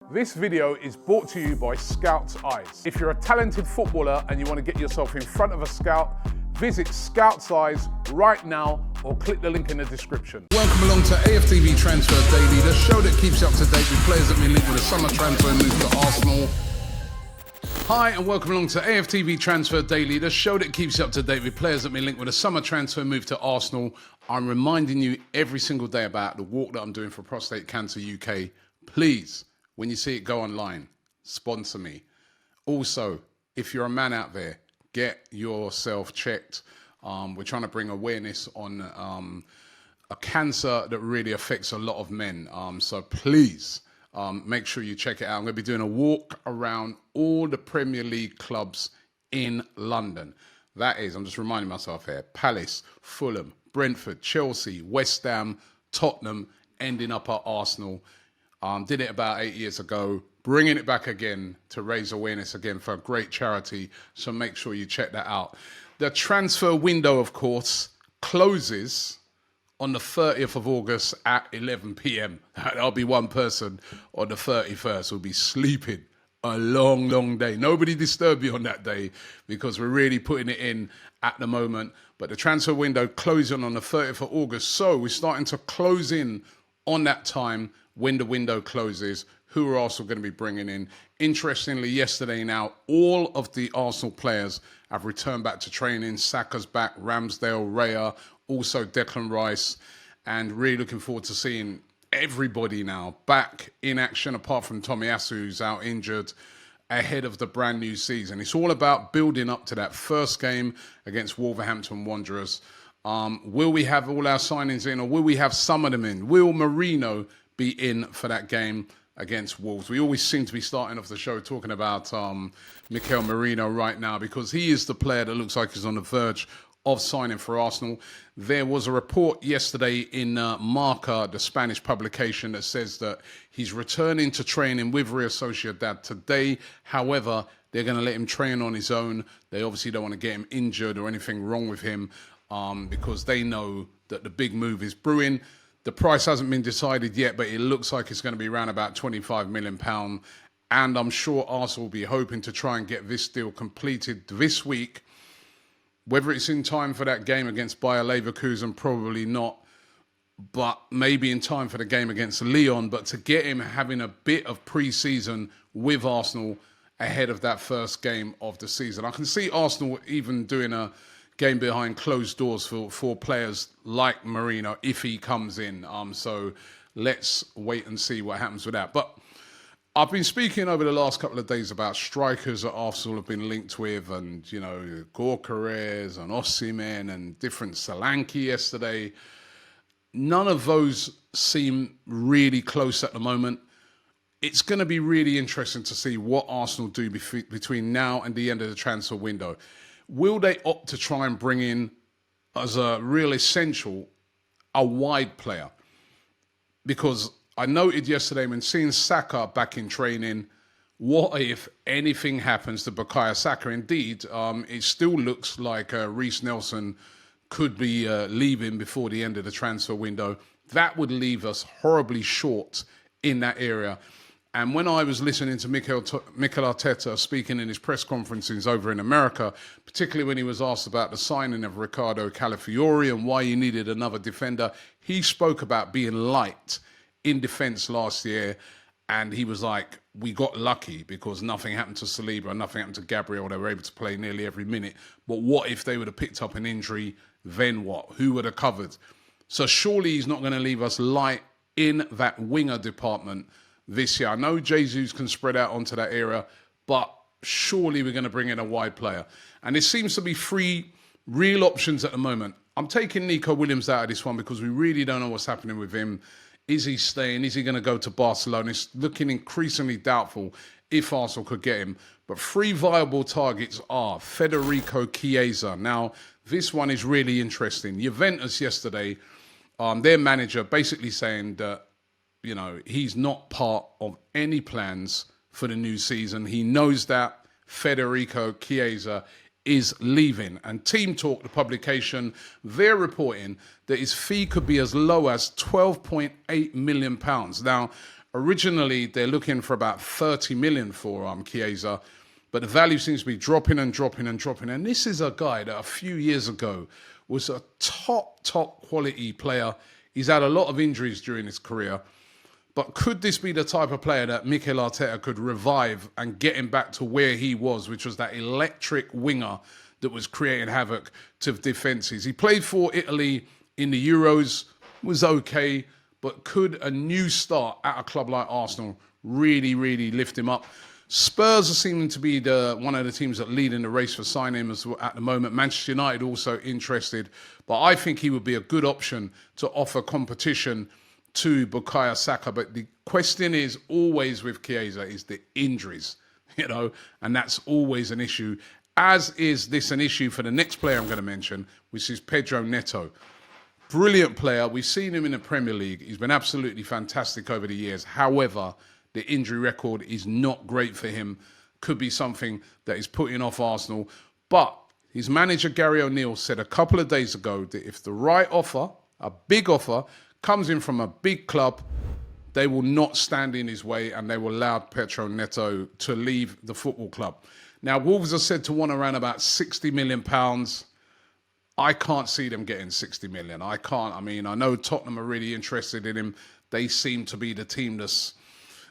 This video is brought to you by Scout's Eyes. If you're a talented footballer and you want to get yourself in front of a scout, visit Scout's Eyes right now or click the link in the description. Welcome along to AFTV Transfer Daily, the show that keeps you up to date with players that been linked with a summer transfer move to Arsenal. Hi and welcome along to AFTV Transfer Daily, the show that keeps you up to date with players that been linked with a summer transfer move to Arsenal. I'm reminding you every single day about the walk that I'm doing for Prostate Cancer UK. Please, when you see it, go online, sponsor me. Also, if you're a man out there, get yourself checked. We're trying to bring awareness on a cancer that really affects a lot of men. So please make sure you check it out. I'm going to be doing a walk around all the Premier League clubs in London. That is, I'm just reminding myself here, Palace, Fulham, Brentford, Chelsea, West Ham, Tottenham, ending up at Arsenal. Did it about 8 years ago, bringing it back again to raise awareness again for a great charity. So make sure you check that out. The transfer window, of course, closes on the 30th of August at 11 p.m. That'll be one person on the 31st who'll be sleeping a long, long day. Nobody disturb you on that day because we're really putting it in at the moment. But the transfer window closing on the 30th of August. So we're starting to close in on that time when the window closes, who are also going to be bringing in. Interestingly, yesterday now, all of the Arsenal players have returned back to training. Saka's back, Ramsdale, Raya, also Declan Rice, and really looking forward to seeing everybody now back in action, apart from Tomiyasu, who's out injured, ahead of the brand new season. It's all about building up to that first game against Wolverhampton Wanderers. Will we have all our signings in, or will we have some of them in? Will Merino be in for that game against Wolves? We always seem to be starting off the show talking about Mikel Merino right now because he is the player that looks like he's on the verge of signing for Arsenal. There was a report yesterday in Marca, the Spanish publication, that says that he's returning to training with Real Sociedad today. However, they're going to let him train on his own. They obviously don't want to get him injured or anything wrong with him because they know that the big move is brewing. The price hasn't been decided yet, but it looks like it's going to be around about £25 million. And I'm sure Arsenal will be hoping to try and get this deal completed this week. Whether it's in time for that game against Bayer Leverkusen, probably not. But maybe in time for the game against Lyon. But to get him having a bit of pre-season with Arsenal ahead of that first game of the season. I can see Arsenal even doing a game behind closed doors for players like Merino if he comes in. So let's wait and see what happens with that. But I've been speaking over the last couple of days about strikers that Arsenal have been linked with, and, you know, Gyökeres and Osimhen and different Solanke yesterday. None of those seem really close at the moment. It's going to be really interesting to see what Arsenal do between now and the end of the transfer window. Will they opt to try and bring in, as a real essential, a wide player? Because I noted yesterday when seeing Saka back in training, what if anything happens to Bukayo Saka? Indeed, it still looks like Reece Nelson could be leaving before the end of the transfer window. That would leave us horribly short in that area. And when I was listening to Mikel Arteta speaking in his press conferences over in America, particularly when he was asked about the signing of Ricardo Calafiori and why he needed another defender, he spoke about being light in defence last year. And he was like, we got lucky because nothing happened to Saliba and nothing happened to Gabriel. They were able to play nearly every minute. But what if they would have picked up an injury? Then what? Who would have covered? So surely he's not going to leave us light in that winger department this year. I know Jesus can spread out onto that area, but surely we're going to bring in a wide player. And there seems to be three real options at the moment. I'm taking Nico Williams out of this one because we really don't know what's happening with him. Is he staying? Is he going to go to Barcelona? It's looking increasingly doubtful if Arsenal could get him. But three viable targets are Federico Chiesa. Now, this one is really interesting. Juventus yesterday, their manager basically saying that, you know, he's not part of any plans for the new season. He knows that Federico Chiesa is leaving. And Team Talk, the publication, they're reporting that his fee could be as low as £12.8 million. Now, Originally, they're looking for about 30 million for Chiesa, but the value seems to be dropping and dropping and dropping. And this is a guy that a few years ago was a top quality player. He's had a lot of injuries during his career. But could this be the type of player that Mikel Arteta could revive and get him back to where he was, which was that electric winger that was creating havoc to defences? He played for Italy in the Euros, was okay, but could a new start at a club like Arsenal really, really lift him up? Spurs are seeming to be one of the teams that lead in the race for signing him at the moment. Manchester United also interested, but I think he would be a good option to offer competition to Bukayo Saka. But the question is always with Chiesa is the injuries, and that's always an issue, as is this an issue for the next player I'm going to mention, which is Pedro Neto. Brilliant player. We've seen him in the Premier League. He's been absolutely fantastic over the years. However, the injury record is not great for him. Could be something that is putting off Arsenal. But his manager, Gary O'Neill, said a couple of days ago that if the right offer, a big offer, comes in from a big club, they will not stand in his way and they will allow Pedro Neto to leave the football club. Now, Wolves are said to want around about £60 million. I can't see them getting 60 million. I can't. I mean, I know Tottenham are really interested in him. They seem to be the team that's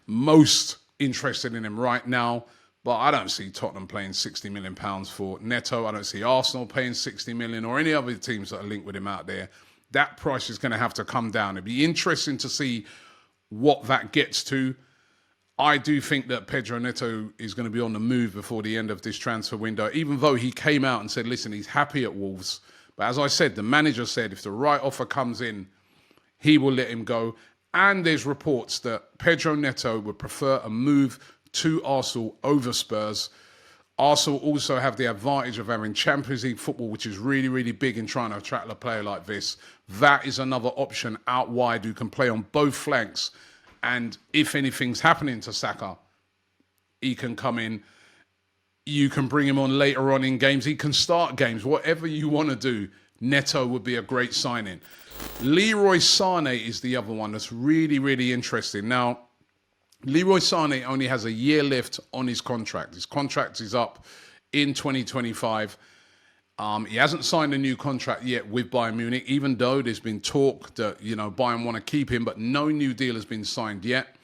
most interested in him right now, but I don't see Tottenham paying £60 million for Neto. I don't see Arsenal paying 60 million or any other teams that are linked with him out there. That price is going to have to come down. It'd be interesting to see what that gets to. I do think that Pedro Neto is going to be on the move before the end of this transfer window, even though he came out and said, listen, he's happy at Wolves. But as I said, the manager said if the right offer comes in, he will let him go. And there's reports that Pedro Neto would prefer a move to Arsenal over Spurs. Arsenal also have the advantage of having Champions League football, which is really, really big in trying to attract a player like this. That is another option out wide who can play on both flanks. And if anything's happening to Saka, he can come in. You can bring him on later on in games. He can start games. Whatever you want to do, Neto would be a great signing. Leroy Sane is the other one that's really, really interesting. Now, Leroy Sane only has a year left on his contract. His contract is up in 2025. He hasn't signed a new contract yet with Bayern Munich, even though there's been talk that, Bayern want to keep him, but no new deal has been signed yet.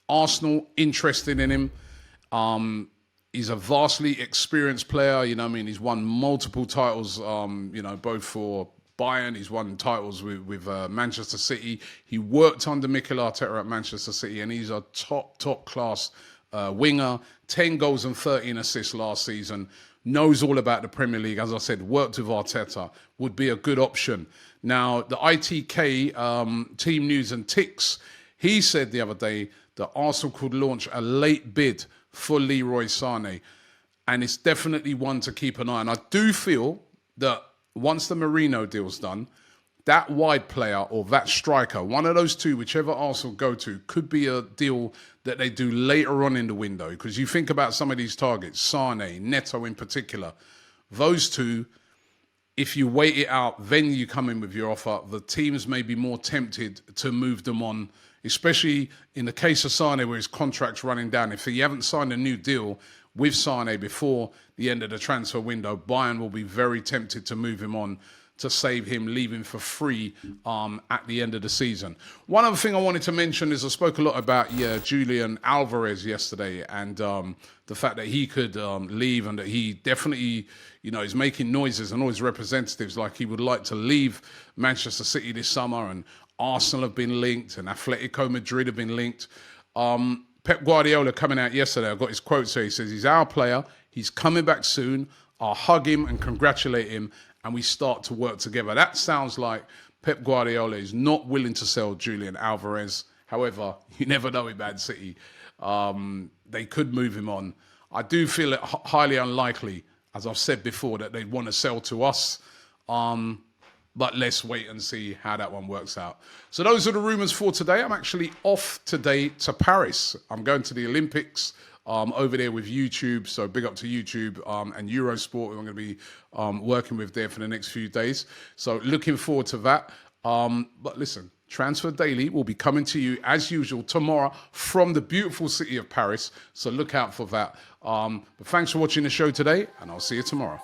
Arsenal interested in him. He's a vastly experienced player. He's won multiple titles, both for Bayern. He's won titles with Manchester City. He worked under Mikel Arteta at Manchester City, and he's a top class winger. 10 goals and 13 assists last season. Knows all about the Premier League. As I said, worked with Arteta. Would be a good option. Now, the ITK, Team News and Ticks, he said the other day that Arsenal could launch a late bid for Leroy Sane. And it's definitely one to keep an eye on. I do feel that once the Merino deal's done, that wide player or that striker, one of those two, whichever Arsenal go to, could be a deal that they do later on in the window. Because you think about some of these targets, Sane, Neto in particular, those two, if you wait it out, then you come in with your offer, the teams may be more tempted to move them on, especially in the case of Sane where his contract's running down. If you haven't signed a new deal with Sane before the end of the transfer window, Bayern will be very tempted to move him on to save him leaving for free at the end of the season. One other thing I wanted to mention is I spoke a lot about Julian Alvares yesterday and the fact that he could leave and that he definitely, is making noises and all his representatives like he would like to leave Manchester City this summer, and Arsenal have been linked and Atletico Madrid have been linked. Pep Guardiola coming out yesterday, I got his quote, so he says, he's our player, he's coming back soon, I'll hug him and congratulate him, and we start to work together. That sounds like Pep Guardiola is not willing to sell Julian Alvarez. However, you never know with Man City. They could move him on. I do feel it highly unlikely, as I've said before, that they'd want to sell to us. But let's wait and see how that one works out. So those are the rumours for today. I'm actually off today to Paris. I'm going to the Olympics over there with YouTube. So big up to YouTube and Eurosport, who I'm going to be working with there for the next few days. So looking forward to that. But listen, Transfer Daily will be coming to you as usual tomorrow from the beautiful city of Paris. So look out for that. But thanks for watching the show today, and I'll see you tomorrow.